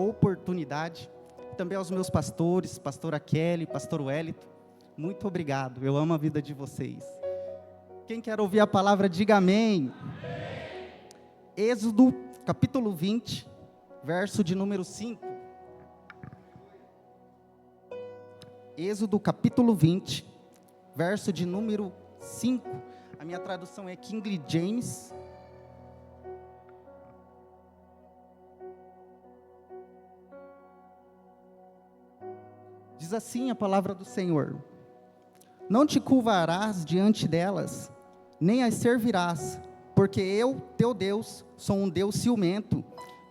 oportunidade. Também aos meus pastores, pastora Kelly, pastor Wellington, muito obrigado, eu amo a vida de vocês. Quem quer ouvir a palavra, diga amém. Êxodo, capítulo 20, verso de número 5. Êxodo, capítulo 20, verso de número 5. A minha tradução é King James. Diz assim a palavra do Senhor: não te curvarás diante delas, nem as servirás, porque eu, teu Deus, sou um Deus ciumento,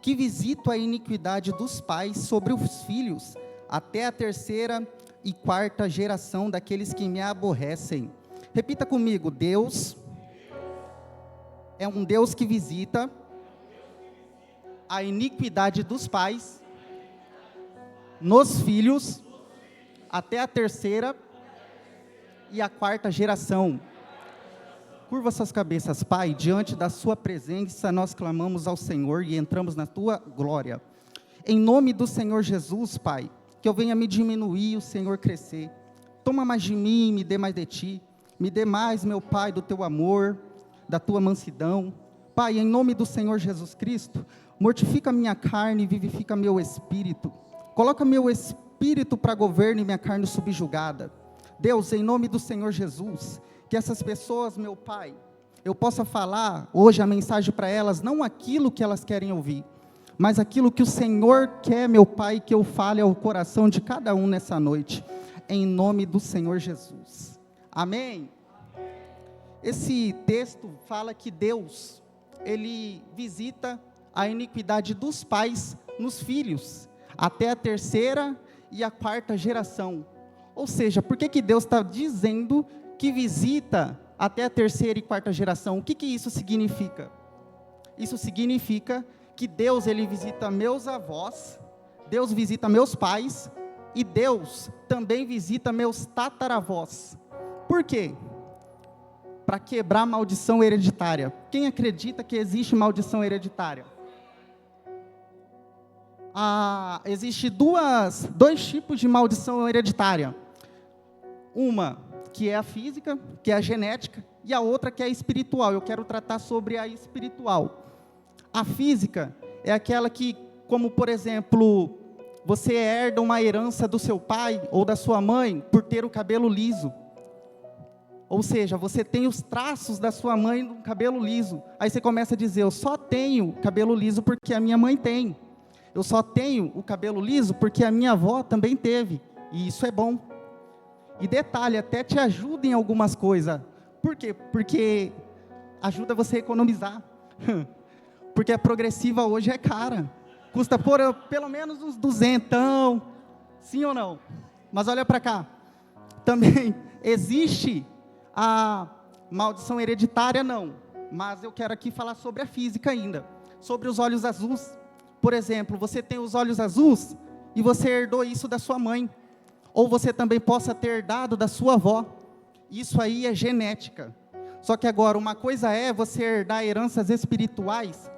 que visito a iniquidade dos pais sobre os filhos, até a terceira e quarta geração daqueles que me aborrecem. Repita comigo: Deus é um Deus que visita a iniquidade dos pais nos filhos, até a terceira e a quarta geração. Curva suas cabeças, Pai, diante da sua presença nós clamamos ao Senhor e entramos na tua glória. Em nome do Senhor Jesus, Pai, que eu venha me diminuir e o Senhor crescer. Toma mais de mim e me dê mais de ti. Me dê mais, meu Pai, do teu amor, da tua mansidão. Pai, em nome do Senhor Jesus Cristo, mortifica minha carne e vivifica meu espírito. Coloca meu espírito para governo e minha carne subjugada. Deus, em nome do Senhor Jesus, que essas pessoas, meu Pai, eu possa falar hoje a mensagem para elas, não aquilo que elas querem ouvir, mas aquilo que o Senhor quer, meu Pai, que eu fale ao coração de cada um nessa noite, em nome do Senhor Jesus. Amém? Esse texto fala que Deus, Ele visita a iniquidade dos pais nos filhos, até a terceira e a quarta geração. Ou seja, por que Deus está dizendo que visita até a terceira e quarta geração? O que isso significa? Isso significa que Deus, Ele visita meus avós, Deus visita meus pais, e Deus também visita meus tataravós. Por quê? Para quebrar a maldição hereditária. Quem acredita que existe maldição hereditária? Existe dois tipos de maldição hereditária. Uma que é a física, que é a genética, e a outra que é a espiritual. Eu quero tratar sobre a espiritual. A física é aquela que, como por exemplo, você herda uma herança do seu pai ou da sua mãe por ter o cabelo liso. Ou seja, você tem os traços da sua mãe no cabelo liso. Aí você começa a dizer: eu só tenho cabelo liso porque a minha mãe tem. Eu só tenho o cabelo liso porque a minha avó também teve. E isso é bom. E detalhe, até te ajuda em algumas coisas. Por quê? Porque ajuda você a economizar. Porque a progressiva hoje é cara. Custa pelo menos uns 200, sim ou não? Mas olha para cá. Também existe a maldição hereditária, não. Mas eu quero aqui falar sobre a física ainda. Sobre os olhos azuis. Por exemplo, você tem os olhos azuis e você herdou isso da sua mãe. Ou você também possa ter herdado da sua avó. Isso aí é genética. Só que agora, uma coisa é você herdar heranças espirituais.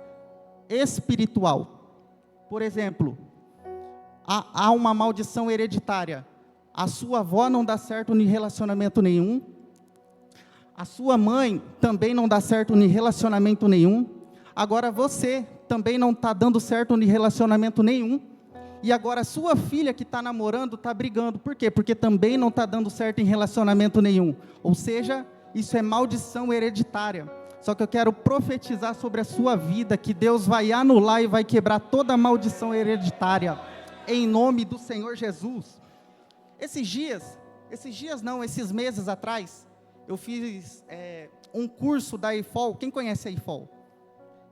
Espiritual. Por exemplo, há uma maldição hereditária. A sua avó não dá certo em relacionamento nenhum. A sua mãe também não dá certo em relacionamento nenhum. Agora você também não está dando certo em relacionamento nenhum. E agora a sua filha que está namorando está brigando. Por quê? Porque também não está dando certo em relacionamento nenhum. Ou seja, isso é maldição hereditária. Só que eu quero profetizar sobre a sua vida, que Deus vai anular e vai quebrar toda a maldição hereditária, em nome do Senhor Jesus. Esses meses atrás, eu fiz um curso da EIFOL. Quem conhece a EIFOL?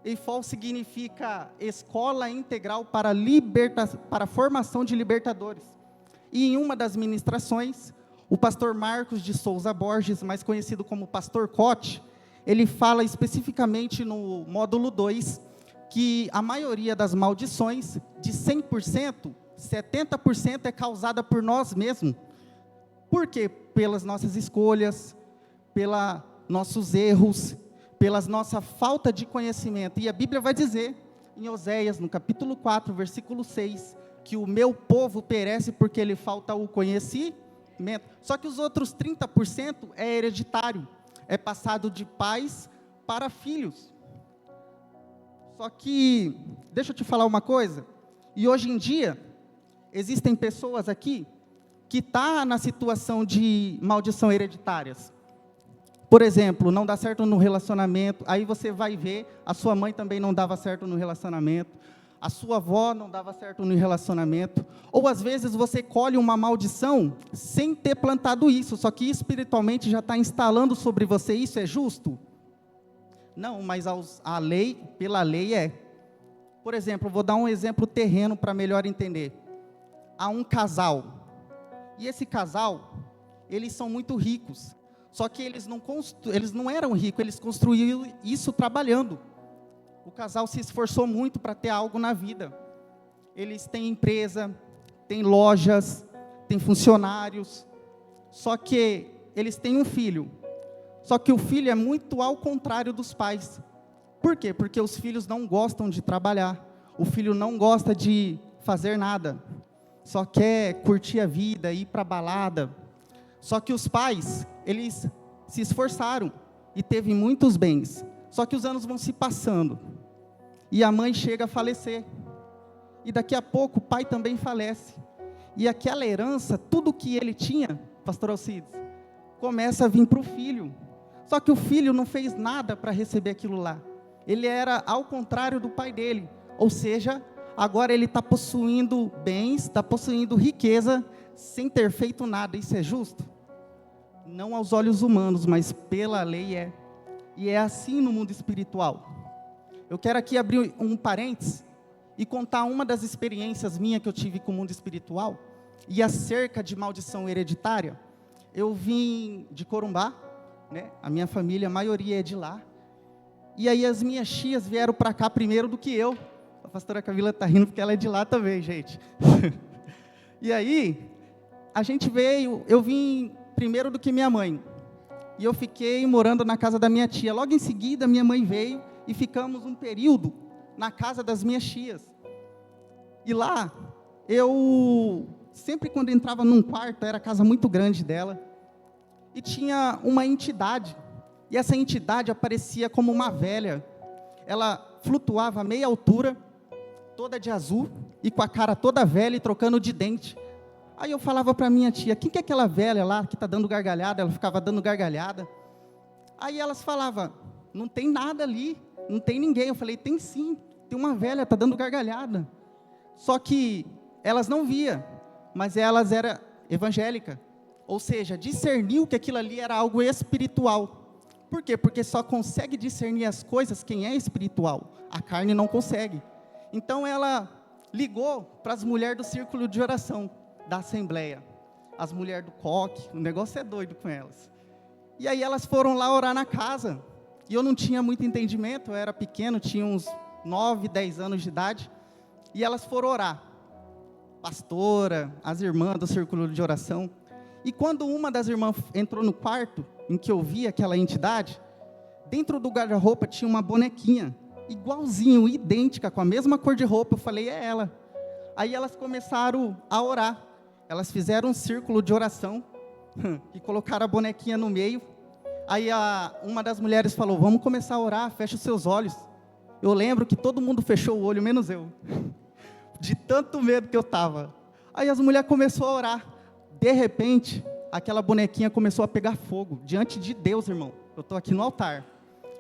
EIFOL significa Escola Integral para a Formação de Libertadores. E em uma das ministrações, o pastor Marcos de Souza Borges, mais conhecido como Pastor Cote, ele fala especificamente no módulo 2, que a maioria das maldições, de 100%, 70% é causada por nós mesmos. Por quê? Pelas nossas escolhas, pelos nossos erros, pela nossa falta de conhecimento. E a Bíblia vai dizer, em Oséias, no capítulo 4, versículo 6, que o meu povo perece porque lhe falta o conhecimento. Só que os outros 30% é hereditário, é passado de pais para filhos. Só que, deixa eu te falar uma coisa, e hoje em dia, existem pessoas aqui que estão na situação de maldição hereditárias. Por exemplo, não dá certo no relacionamento, aí você vai ver, a sua mãe também não dava certo no relacionamento, a sua avó não dava certo no relacionamento, ou às vezes você colhe uma maldição sem ter plantado isso, só que espiritualmente já está instalando sobre você, isso é justo? Não, mas a lei, pela lei é. Por exemplo, vou dar um exemplo terreno para melhor entender. Há um casal, e esse casal, eles são muito ricos, só que eles não eram ricos, eles construíram isso trabalhando. O casal se esforçou muito para ter algo na vida. Eles têm empresa, têm lojas, têm funcionários, só que eles têm um filho. Só que o filho é muito ao contrário dos pais. Por quê? Porque os filhos não gostam de trabalhar. O filho não gosta de fazer nada. Só quer curtir a vida, ir para a balada. Só que os pais, eles se esforçaram e teve muitos bens. Só que os anos vão se passando. E a mãe chega a falecer. E daqui a pouco o pai também falece. E aquela herança, tudo que ele tinha, pastor Alcides, começa a vir para o filho. Só que o filho não fez nada para receber aquilo lá. Ele era ao contrário do pai dele. Ou seja, agora ele está possuindo bens, está possuindo riqueza, sem ter feito nada. Isso é justo? Não aos olhos humanos, mas pela lei é. E é assim no mundo espiritual. Eu quero aqui abrir um parênteses e contar uma das experiências minhas que eu tive com o mundo espiritual, e acerca de maldição hereditária. Eu vim de Corumbá, né? A minha família, a maioria é de lá, e aí as minhas tias vieram para cá primeiro do que eu. A pastora Camila está rindo porque ela é de lá também, gente. E aí, a gente veio, eu vim primeiro do que minha mãe, e eu fiquei morando na casa da minha tia. Logo em seguida, minha mãe veio, e ficamos um período na casa das minhas tias. E lá, eu sempre quando entrava num quarto, era a casa muito grande dela, e tinha uma entidade, e essa entidade aparecia como uma velha. Ela flutuava a meia altura, toda de azul, e com a cara toda velha e trocando de dente. Aí eu falava para minha tia, quem que é aquela velha lá que está dando gargalhada? Ela ficava dando gargalhada. Aí elas falavam, não tem nada ali, não tem ninguém. Eu falei, tem sim, tem uma velha, está dando gargalhada. Só que elas não via, mas elas eram evangélicas. Ou seja, discerniu que aquilo ali era algo espiritual. Por quê? Porque só consegue discernir as coisas quem é espiritual. A carne não consegue. Então ela ligou para as mulheres do círculo de oração da Assembleia. As mulheres do coque, o negócio é doido com elas. E aí elas foram lá orar na casa. E eu não tinha muito entendimento, eu era pequeno, tinha uns 9, 10 anos de idade. E elas foram orar. Pastora, as irmãs do círculo de oração. E quando uma das irmãs entrou no quarto, em que eu vi aquela entidade, dentro do guarda-roupa tinha uma bonequinha, igualzinho, idêntica, com a mesma cor de roupa. Eu falei, é ela. Aí elas começaram a orar. Elas fizeram um círculo de oração, e colocaram a bonequinha no meio. Aí uma das mulheres falou, vamos começar a orar, fecha os seus olhos. Eu lembro que todo mundo fechou o olho, menos eu. De tanto medo que eu estava. Aí as mulheres começaram a orar. De repente, aquela bonequinha começou a pegar fogo, diante de Deus, irmão. Eu estou aqui no altar.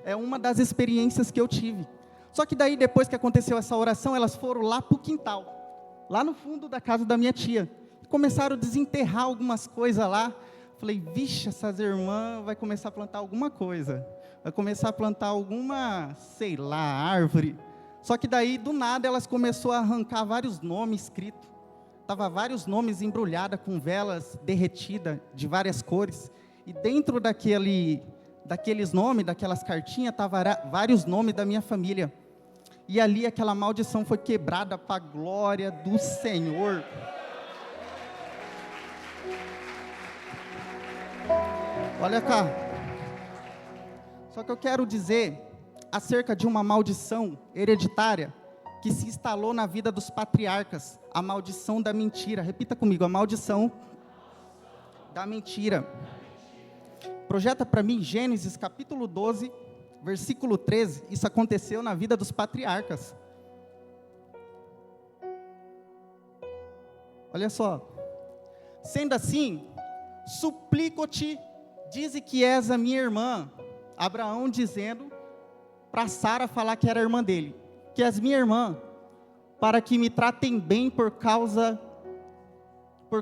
É uma das experiências que eu tive. Só que daí, depois que aconteceu essa oração, elas foram lá para o quintal, lá no fundo da casa da minha tia. Começaram a desenterrar algumas coisas lá. Falei, vixe, essas irmãs vai começar a plantar alguma coisa. Vai começar a plantar alguma, sei lá, árvore. Só que daí, do nada, elas começaram a arrancar vários nomes escritos. Tava vários nomes embrulhados com velas derretidas de várias cores. E dentro daqueles nomes, daquelas cartinhas, tava vários nomes da minha família. E ali aquela maldição foi quebrada para a glória do Senhor. Olha cá. Só que eu quero dizer acerca de uma maldição hereditária que se instalou na vida dos patriarcas, a maldição da mentira. Repita comigo, a maldição da mentira. Projeta para mim Gênesis capítulo 12, versículo 13. Isso aconteceu na vida dos patriarcas. Olha só. Sendo assim, suplico-te, dize que és a minha irmã. Abraão dizendo para Sara falar que era a irmã dele. Que és minha irmã, para que me tratem bem por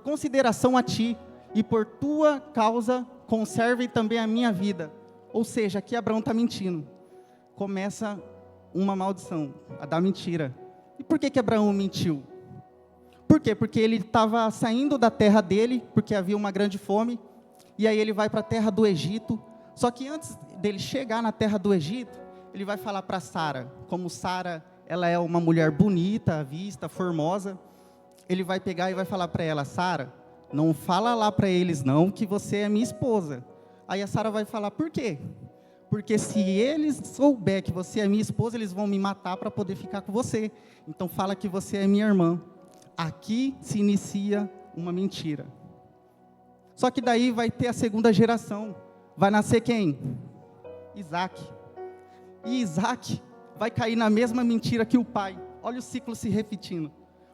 consideração a ti, e por tua causa conservem também a minha vida. Ou seja, aqui Abraão está mentindo. Começa uma maldição, a da mentira. E por que Abraão mentiu? Por quê? Porque ele estava saindo da terra dele, porque havia uma grande fome, e aí ele vai para a terra do Egito. Só que antes dele chegar na terra do Egito, ele vai falar para Sara, como Sara, ela é uma mulher bonita, vista, formosa, ele vai pegar e vai falar para ela, Sara, não fala lá para eles não, que você é minha esposa. Aí a Sara vai falar, por quê? Porque se eles souber que você é minha esposa, eles vão me matar para poder ficar com você. Então fala que você é minha irmã. Aqui se inicia uma mentira. Só que daí vai ter a segunda geração. Vai nascer quem? Isaac. E Isaac vai cair na mesma mentira que o pai. Olha o ciclo se repetindo.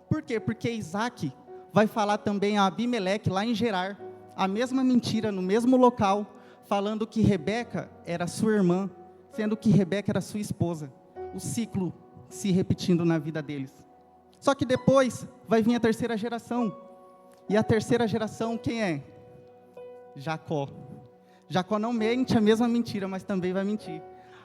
Por quê? Porque Isaac vai falar também a Abimeleque, lá em Gerar, a mesma mentira, no mesmo local, falando que Rebeca era sua irmã, sendo que Rebeca era sua esposa. O ciclo se repetindo na vida deles. Só que depois vai vir a terceira geração. E a terceira geração, quem é? Jacó. Jacó não mente a mesma mentira, mas também vai mentir.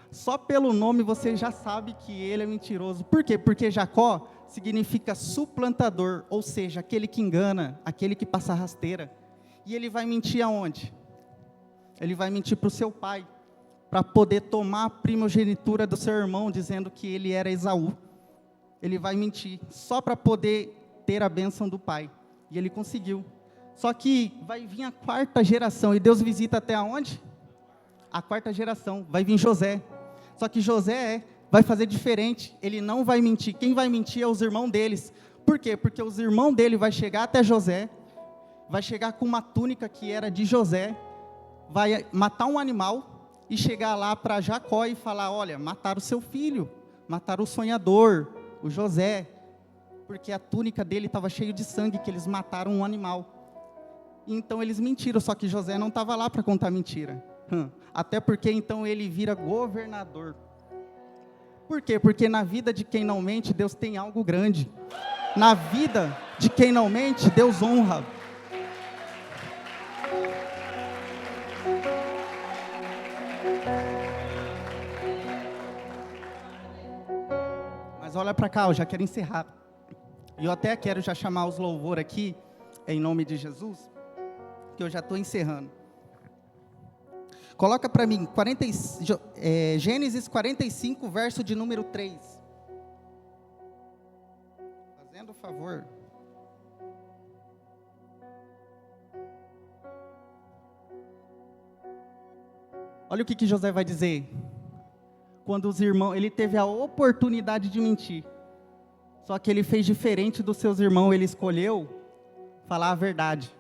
Só pelo nome você já sabe que ele é mentiroso. Por quê? Porque Jacó significa suplantador, ou seja, aquele que engana, aquele que passa rasteira. E ele vai mentir aonde? Ele vai mentir para o seu pai, para poder tomar a primogenitura do seu irmão, dizendo que ele era Esaú. Ele vai mentir, só para poder ter a bênção do pai. E ele conseguiu. Só que vai vir a quarta geração, e Deus visita até aonde? A quarta geração, vai vir José. Só que José vai fazer diferente, ele não vai mentir. Quem vai mentir é os irmãos deles. Por quê? Porque os irmãos dele vai chegar até José, vai chegar com uma túnica que era de José, vai matar um animal e chegar lá para Jacó e falar, olha, mataram o seu filho, mataram o sonhador, o José, porque a túnica dele estava cheia de sangue, que eles mataram um animal. Então eles mentiram, só que José não estava lá para contar mentira. Até porque então ele vira governador. Por quê? Porque na vida de quem não mente, Deus tem algo grande. Na vida de quem não mente, Deus honra. Mas olha para cá, eu já quero encerrar. E eu até quero já chamar os louvor aqui, em nome de Jesus, que eu já estou encerrando. Coloca para mim, Gênesis 45, verso de número 3. Fazendo favor. Olha o que José vai dizer. Quando os irmãos, ele teve a oportunidade de mentir. Só que ele fez diferente dos seus irmãos, ele escolheu falar a verdade.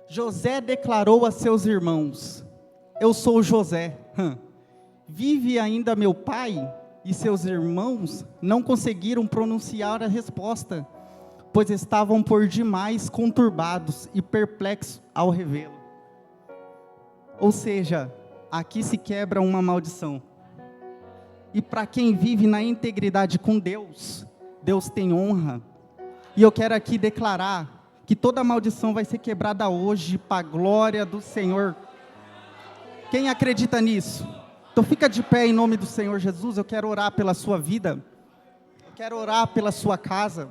José declarou a seus irmãos, eu sou José. Vive ainda meu pai? E seus irmãos não conseguiram pronunciar a resposta, pois estavam por demais conturbados e perplexos ao revê-lo. Ou seja, aqui se quebra uma maldição. E para quem vive na integridade com Deus, Deus tem honra. E eu quero aqui declarar que toda maldição vai ser quebrada hoje, para a glória do Senhor. Quem acredita nisso? Então fica de pé em nome do Senhor Jesus. Eu quero orar pela sua vida. Eu quero orar pela sua casa.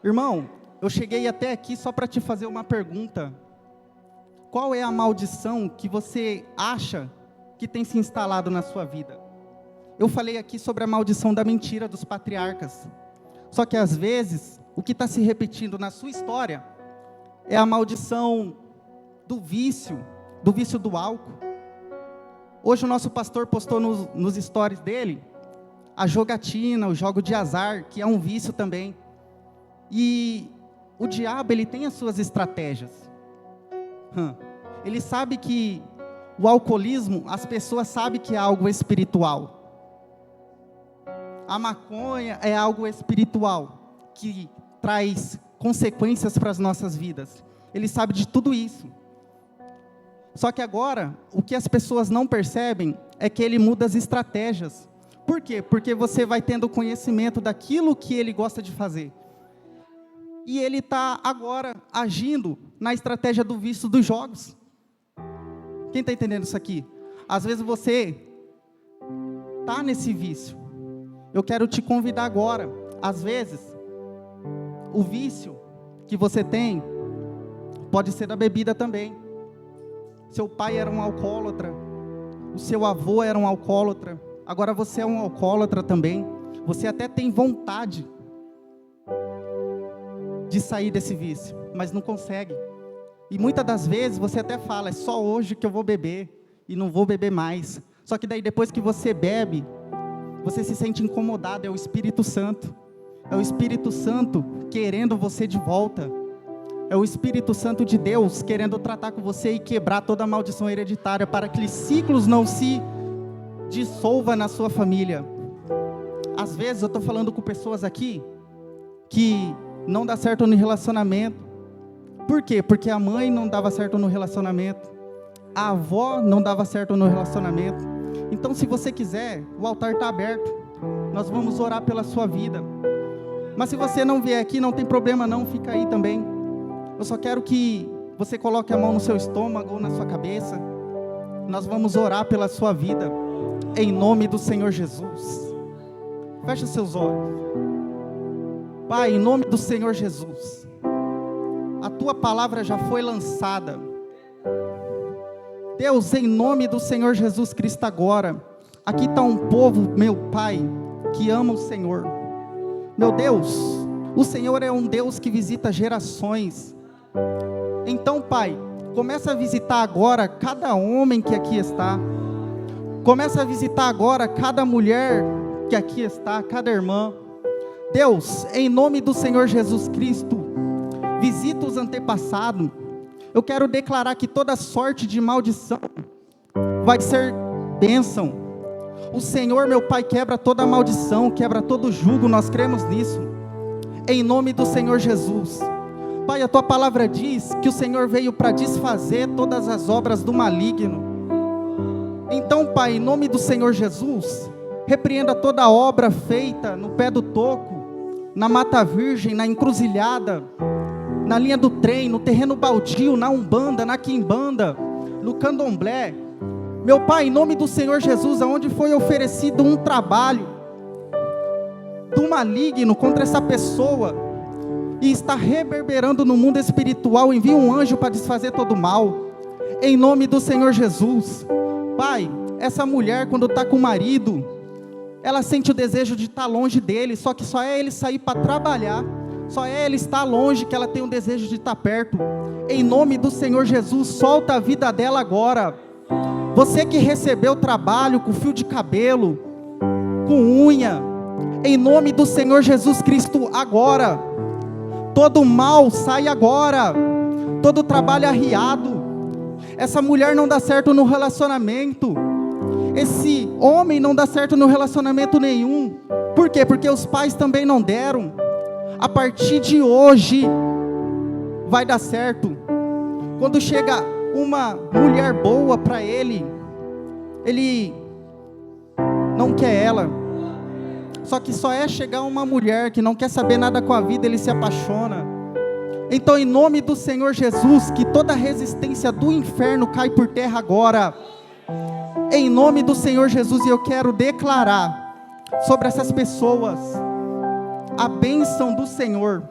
Irmão, eu cheguei até aqui só para te fazer uma pergunta. Qual é a maldição que você acha que tem se instalado na sua vida? Eu falei aqui sobre a maldição da mentira dos patriarcas. Só que às vezes, o que está se repetindo na sua história é a maldição do vício do álcool. Hoje o nosso pastor postou nos stories dele a jogatina, o jogo de azar, que é um vício também. E o diabo, ele tem as suas estratégias. Ele sabe que o alcoolismo, as pessoas sabem que é algo espiritual. A maconha é algo espiritual, que traz consequências para as nossas vidas. Ele sabe de tudo isso. Só que agora, o que as pessoas não percebem é que ele muda as estratégias. Por quê? Porque você vai tendo conhecimento daquilo que ele gosta de fazer. E ele está agora agindo na estratégia do vício dos jogos. Quem está entendendo isso aqui? Às vezes você está nesse vício. Eu quero te convidar agora. Às vezes, o vício que você tem pode ser da bebida também. Seu pai era um alcoólatra, o seu avô era um alcoólatra, agora você é um alcoólatra também. Você até tem vontade de sair desse vício, mas não consegue. E muitas das vezes você até fala, é só hoje que eu vou beber, e não vou beber mais. Só que daí depois que você bebe, você se sente incomodado, é o Espírito Santo. É o Espírito Santo querendo você de volta. É o Espírito Santo de Deus querendo tratar com você e quebrar toda a maldição hereditária, para que ciclos não se dissolvam na sua família. Às vezes eu estou falando com pessoas aqui que não dá certo no relacionamento. Por quê? Porque a mãe não dava certo no relacionamento, a avó não dava certo no relacionamento. Então, se você quiser, o altar está aberto, nós vamos orar pela sua vida. Mas se você não vier aqui, não tem problema não, fica aí também. Eu só quero que você coloque a mão no seu estômago ou na sua cabeça. Nós vamos orar pela sua vida, em nome do Senhor Jesus. Feche seus olhos. Pai, em nome do Senhor Jesus, a tua palavra já foi lançada. Deus, em nome do Senhor Jesus Cristo agora, aqui está um povo, meu Pai, que ama o Senhor. Meu Deus, o Senhor é um Deus que visita gerações. Então, Pai, começa a visitar agora cada homem que aqui está. Começa a visitar agora cada mulher que aqui está, cada irmã. Deus, em nome do Senhor Jesus Cristo, visita os antepassados. Eu quero declarar que toda sorte de maldição vai ser bênção. O Senhor, meu Pai, quebra toda maldição, quebra todo jugo, nós cremos nisso. Em nome do Senhor Jesus. Pai, a tua palavra diz que o Senhor veio para desfazer todas as obras do maligno. Então, Pai, em nome do Senhor Jesus, repreenda toda obra feita no pé do toco, na mata virgem, na encruzilhada, na linha do trem, no terreno baldio, na umbanda, na quimbanda, no candomblé. Meu Pai, em nome do Senhor Jesus, aonde foi oferecido um trabalho do maligno contra essa pessoa, e está reverberando no mundo espiritual, envia um anjo para desfazer todo o mal, em nome do Senhor Jesus. Pai, essa mulher quando está com o marido, ela sente o desejo de estar longe dele, só que só é ele sair para trabalhar, só é ele estar longe que ela tem um desejo de estar perto. Em nome do Senhor Jesus, solta a vida dela agora. Você que recebeu trabalho com fio de cabelo, com unha, em nome do Senhor Jesus Cristo agora, todo mal sai agora, todo trabalho arriado. Essa mulher não dá certo no relacionamento, esse homem não dá certo no relacionamento nenhum. Por quê? Porque os pais também não deram. A partir de hoje vai dar certo. Quando chega uma mulher boa para ele, ele não quer ela. Só que só é chegar uma mulher que não quer saber nada com a vida, ele se apaixona. Então, em nome do Senhor Jesus, que toda resistência do inferno cai por terra agora. Em nome do Senhor Jesus, e eu quero declarar sobre essas pessoas a bênção do Senhor.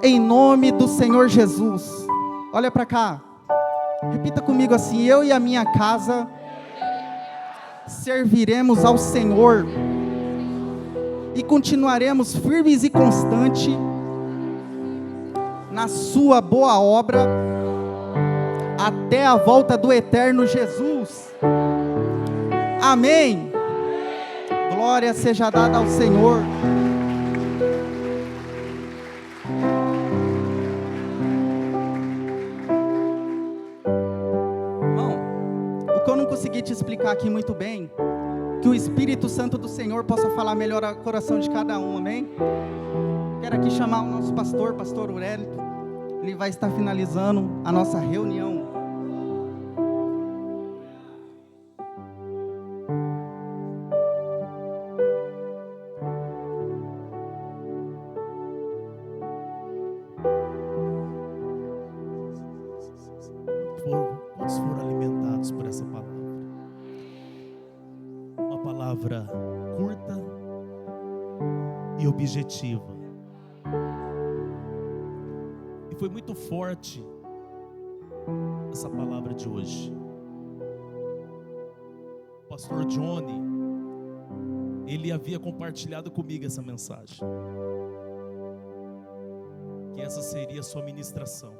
Em nome do Senhor Jesus. Olha para cá. Repita comigo assim: eu e a minha casa serviremos ao Senhor e continuaremos firmes e constantes na sua boa obra até a volta do eterno Jesus. Amém. Glória seja dada ao Senhor. Irmão, o que eu não consegui te explicar aqui muito bem, que o Espírito Santo do Senhor possa falar melhor ao coração de cada um, amém? Quero aqui chamar o nosso pastor Aurélio. Ele vai estar finalizando a nossa reunião. Quantos foram alimentados por essa palavra? Uma palavra curta e objetiva. E foi muito forte essa palavra de hoje. O pastor Johnny, ele havia compartilhado comigo essa mensagem, que essa seria a sua ministração.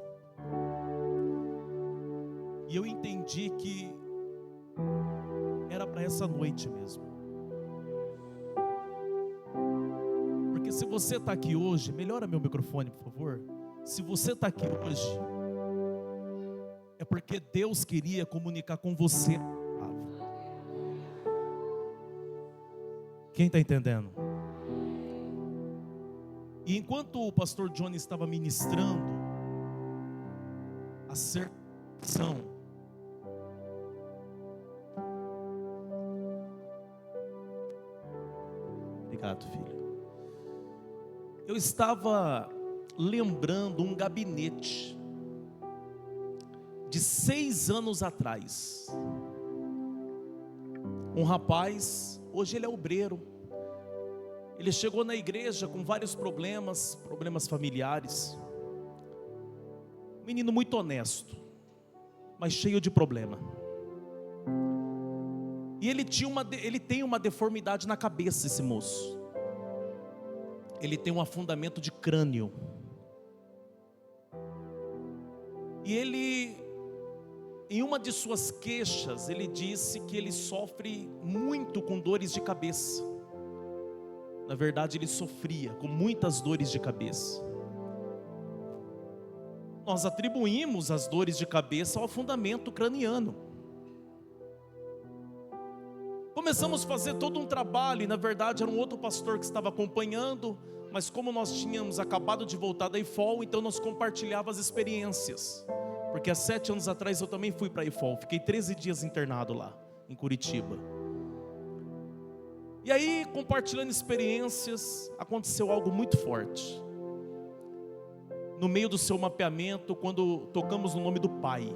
E eu entendi que era para essa noite mesmo. Porque se você está aqui hoje, melhora meu microfone, por favor. Se você está aqui hoje, é porque Deus queria comunicar com você. Quem está entendendo? E enquanto o pastor Johnny estava ministrando a certificação, obrigado, filho. Eu estava lembrando um gabinete de 6 anos atrás. Um rapaz, hoje ele é obreiro. Ele chegou na igreja com vários problemas familiares. Um menino muito honesto, mas cheio de problema. E ele tem uma deformidade na cabeça, esse moço. Ele tem um afundamento de crânio. E ele, em uma de suas queixas, ele disse que ele sofre muito com dores de cabeça. Na verdade, ele sofria com muitas dores de cabeça. Nós atribuímos as dores de cabeça ao afundamento craniano. Começamos a fazer todo um trabalho, e na verdade era um outro pastor que estava acompanhando, mas como nós tínhamos acabado de voltar da IFOL, então nós compartilhávamos as experiências. Porque há 7 anos atrás eu também fui para a IFOL, fiquei 13 dias internado lá, em Curitiba. E aí, compartilhando experiências, aconteceu algo muito forte. No meio do seu mapeamento, quando tocamos no nome do Pai,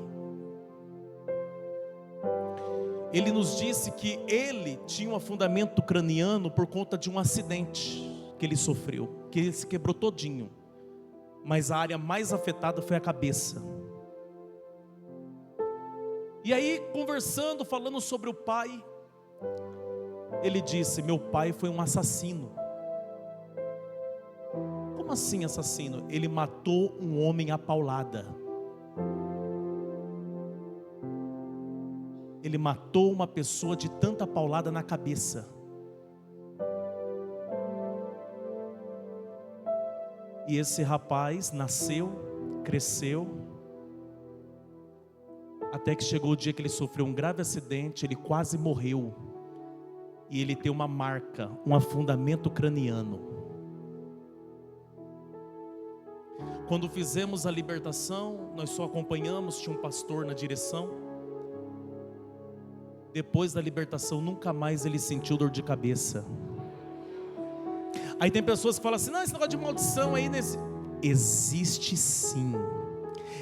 ele nos disse que ele tinha um afundamento craniano por conta de um acidente que ele sofreu, que ele se quebrou todinho, mas a área mais afetada foi a cabeça. E aí, conversando, falando sobre o pai, ele disse: meu pai foi um assassino. Como assim assassino? Ele matou um homem à paulada. Ele matou uma pessoa de tanta paulada na cabeça. E esse rapaz nasceu, cresceu, até que chegou o dia que ele sofreu um grave acidente, ele quase morreu. E ele tem uma marca, um afundamento craniano. Quando fizemos a libertação, nós só acompanhamos, tinha um pastor na direção. Depois da libertação, nunca mais ele sentiu dor de cabeça. Aí tem pessoas que falam assim: não, esse negócio de maldição aí, existe sim.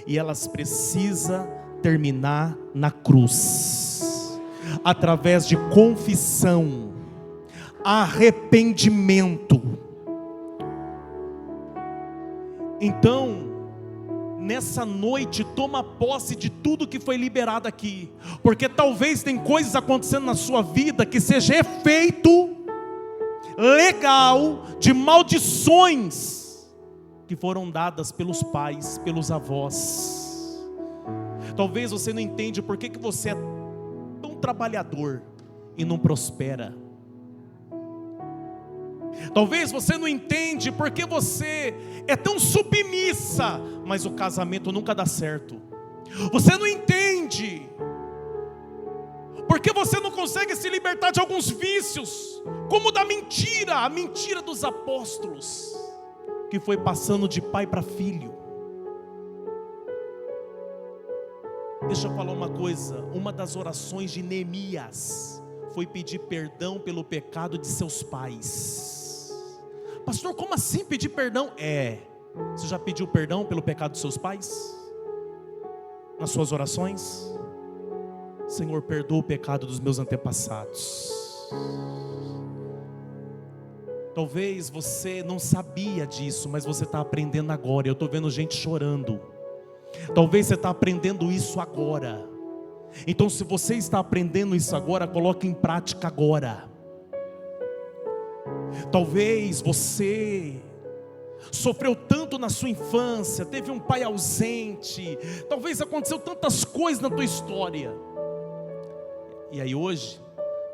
E elas precisam terminar na cruz, através de confissão, arrependimento. Então, nessa noite, toma posse de tudo que foi liberado aqui, porque talvez tem coisas acontecendo na sua vida que seja efeito legal de maldições que foram dadas pelos pais, pelos avós. Talvez você não entende por que você é tão trabalhador e não prospera. Talvez você não entende porque você é tão submissa, mas o casamento nunca dá certo. Você não entende porque você não consegue se libertar de alguns vícios, como da mentira, a mentira dos apóstolos, que foi passando de pai para filho. Deixa eu falar uma coisa, uma das orações de Neemias foi pedir perdão pelo pecado de seus pais. Pastor, como assim pedir perdão? Você já pediu perdão pelo pecado dos seus pais? Nas suas orações? Senhor, perdoa o pecado dos meus antepassados. Talvez você não sabia disso, mas você está aprendendo agora. Eu estou vendo gente chorando. Talvez você está aprendendo isso agora. Então, se você está aprendendo isso agora, coloque em prática agora. Talvez você sofreu tanto na sua infância, teve um pai ausente, talvez aconteceu tantas coisas na tua história. E aí hoje,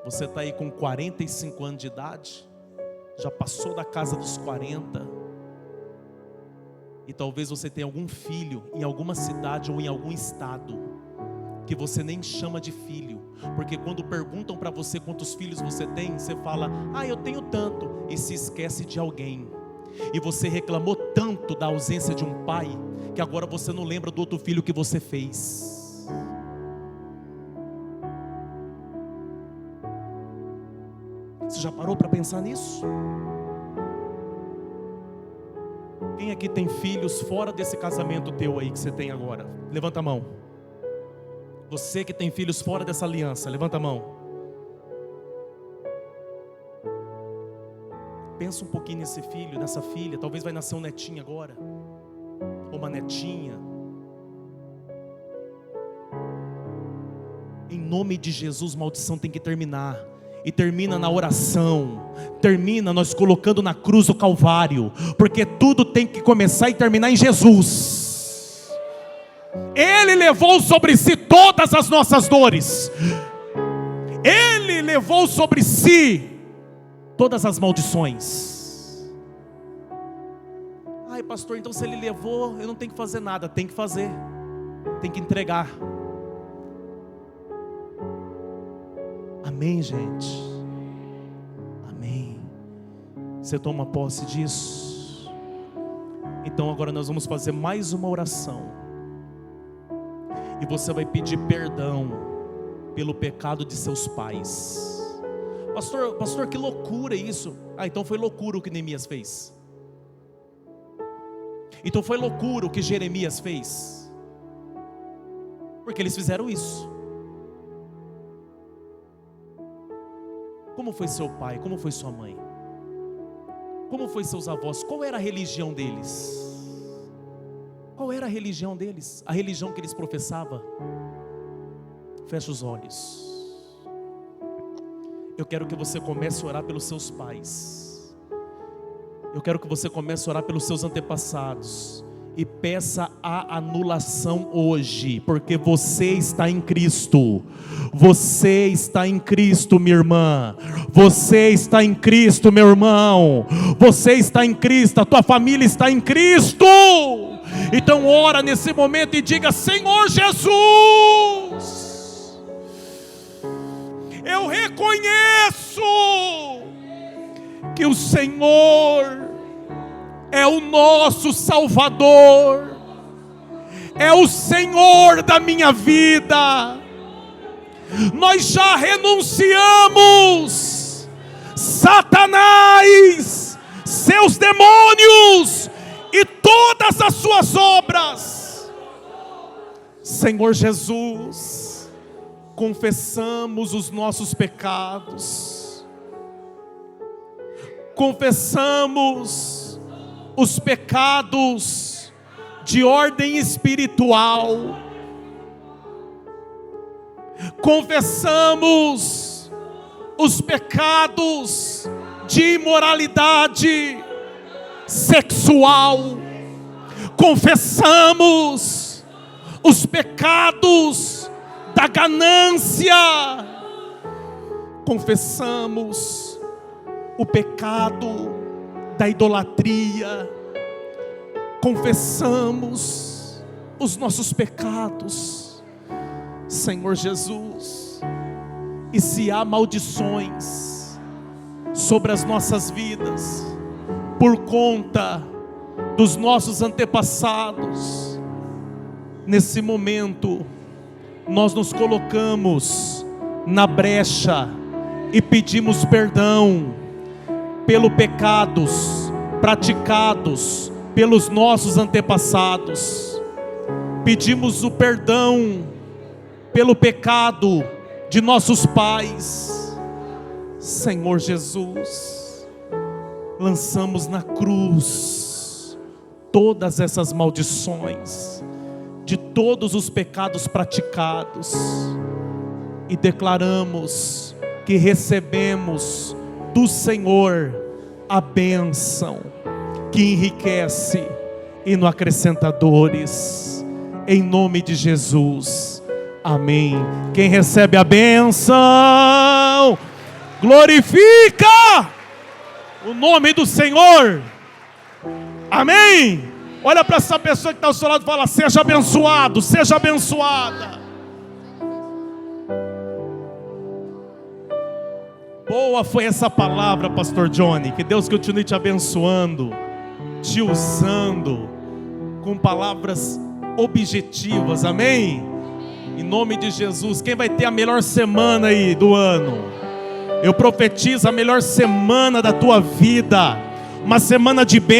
você está aí com 45 anos de idade, já passou da casa dos 40, e talvez você tenha algum filho em alguma cidade ou em algum estado, que você nem chama de filho, porque quando perguntam para você quantos filhos você tem, você fala, eu tenho tanto, e se esquece de alguém. E você reclamou tanto da ausência de um pai, que agora você não lembra do outro filho que você fez. Você já parou para pensar nisso? Quem aqui tem filhos fora desse casamento teu aí que você tem agora? Levanta a mão. Você que tem filhos fora dessa aliança, levanta a mão. Pensa um pouquinho nesse filho, nessa filha. Talvez vai nascer um netinho agora, ou uma netinha. Em nome de Jesus, maldição tem que terminar. E termina na oração, termina nós colocando na cruz o Calvário, porque tudo tem que começar e terminar em Jesus. Ele levou sobre si todas as nossas dores, Ele levou sobre si todas as maldições. Ai pastor, então se Ele levou, eu não tenho que fazer nada. Tem que fazer, tem que entregar. Amém, gente? Amém. Você toma posse disso? Então agora nós vamos fazer mais uma oração. E você vai pedir perdão pelo pecado de seus pais. Pastor, que loucura isso. Então foi loucura o que Neemias fez. Então foi loucura o que Jeremias fez. Porque eles fizeram isso. Como foi seu pai? Como foi sua mãe? Como foi seus avós? Qual era a religião deles? Qual era a religião deles? A religião que eles professavam? Fecha os olhos. Eu quero que você comece a orar pelos seus pais. Eu quero que você comece a orar pelos seus antepassados. E peça a anulação hoje, porque você está em Cristo. Você está em Cristo, minha irmã. Você está em Cristo, meu irmão. Você está em Cristo, a tua família está em Cristo. Então ora nesse momento e diga: Senhor Jesus, eu reconheço que o Senhor é o nosso Salvador, é o Senhor da minha vida. Nós já renunciamos Satanás, seus demônios e todas as suas obras. Senhor Jesus, confessamos os nossos pecados, confessamos os pecados de ordem espiritual, confessamos os pecados de imoralidade sexual, confessamos os pecados da ganância, confessamos o pecado da idolatria, confessamos os nossos pecados, Senhor Jesus. E se há maldições sobre as nossas vidas, por conta dos nossos antepassados, nesse momento, nós nos colocamos na brecha e pedimos perdão pelos pecados praticados pelos nossos antepassados. Pedimos o perdão pelo pecado de nossos pais. Senhor Jesus, lançamos na cruz todas essas maldições de todos os pecados praticados e declaramos que recebemos do Senhor a bênção que enriquece e não acrescenta dores, em nome de Jesus, amém. Quem recebe a bênção, glorifica o nome do Senhor, amém. Olha para essa pessoa que está ao seu lado e fala: seja abençoado, seja abençoada. Boa foi essa palavra, pastor Johnny. Que Deus continue te abençoando, te usando com palavras objetivas, amém? Em nome de Jesus. Quem vai ter a melhor semana aí do ano? Eu profetizo a melhor semana da tua vida, uma semana de bênção.